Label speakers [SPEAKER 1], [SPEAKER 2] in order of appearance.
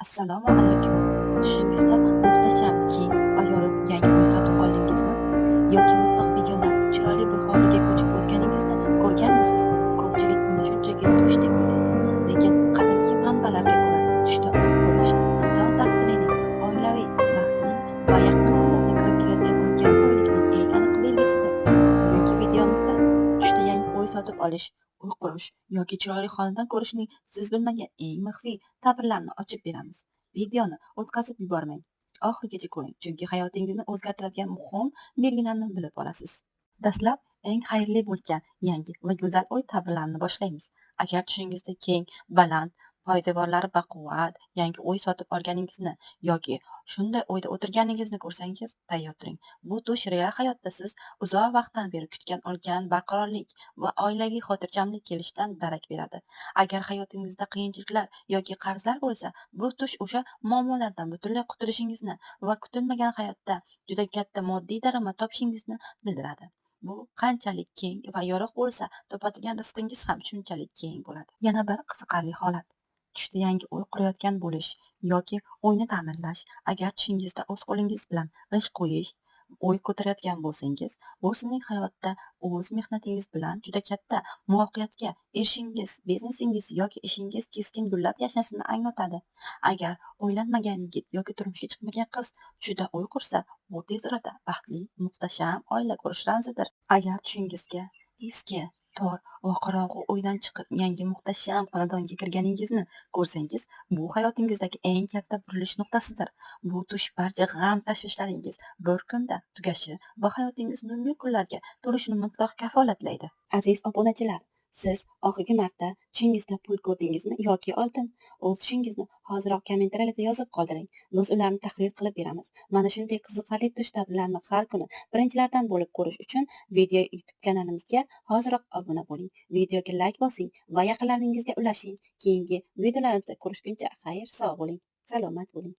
[SPEAKER 1] Assalomu alaykum. Tushingizda muhtasham keng va yorug' yangi uy sotib oldingizmi? Yoki mutlaq videoda chiroyli bir hovliga ko'chib o'tganingizni ko'rganmisiz? Ko'pchilik uni shunchaki tush deb o'ylaydi. Lekin qadimgi manbalarga ko'ra tushda uy ko'rish inson taqdirining, oilaviy baxtining va yaqin kunlarda kirib kelayotgan ulkan boylikning eng aniq belgisidir. Bugungi videomizda tushda yangi uy sotib olish, uy qurish yoki chiroyli xonadon ko'rishning siz bilmagan eng maxfiy ta'birlarni ochib beramiz. Videoni o'tkazib yubormang. Oxirigacha ko'ring, chunki hayotingizni o'zgartiradigan muhim belgilarni bilib olasiz. Dastlab eng xayrli bo'lgan yangi va go'zal uy ta'birlarini boshlaymiz. Agar tushingizda keng, baland, poydevorlari baquvvat yangi uy sotib olganingizni yoki shunday uyda o'tirganingizni ko'rsangiz, tayyor turing. Bu tush real hayotda siz uzoq vaqtdan beri kutgan olgan barqarorlik va oilaviy xotirjamlik kelishidan darak beradi. Agar hayotingizda qiyinchiliklar yoki qarzlar bo'lsa, bu tush o'sha muammolardan butunlay qutulishingizni va kutilmagan hayotda juda katta moddiy daromad topishingizni bildiradi. Bu qanchalik keng va yorug' bo'lsa, topadigan rizqingiz ham shunchalik keng bo'ladi. Yana bir qiziqarli holat. Tushda yangi uy qurayotgan bo'lish yoki uyni ta'mirlash. Agar tushingizda o'z qo'lingiz bilan g'isht qo'yish, uy ko'tarayotgan bo'lsangiz, bu sizning hayotda o'z mehnatingiz bilan juda katta muvaffaqiyatga erishishingiz, biznesingiz yoki ishingiz keskin gullab yashnashini anglatadi. Agar uylanmagan yigit yoki turmushga chiqmagan qiz tushida uy qursa, bu tez orada baxtli, muhtasham oila qurish ramzidir. Agar tushingizga eski, tor va qorong'u uydan chiqib yangi muhtasham xonadonga kirganingizni ko'rsangiz, bu hayotingizdagi eng katta burilish nuqtasidir. Bu tush barcha g'am tashvishlaringiz bir kunda tugashi va hayotingiz nurli kunlarga to'lishini mutlaq kafolatlaydi. Aziz obunachilar, siz oxirgi marta tushingizda pul ko'rdingizmi yoki oltin? O'z tushingizni hoziroq kommentariyada yozib qoldiring. Biz ularni tahlil qilib beramiz. Mana shunday qiziqarli tush ta'birlarini har kuni birinchilardan bo'lib ko'rish uchun video YouTube kanalimizga hoziroq obuna bo'ling. Videoga like bosing va yaqinlaringizga ulashing. Keyingi videolarimizda ko'rishguncha xayr, sog' bo'ling. Salomat bo'ling.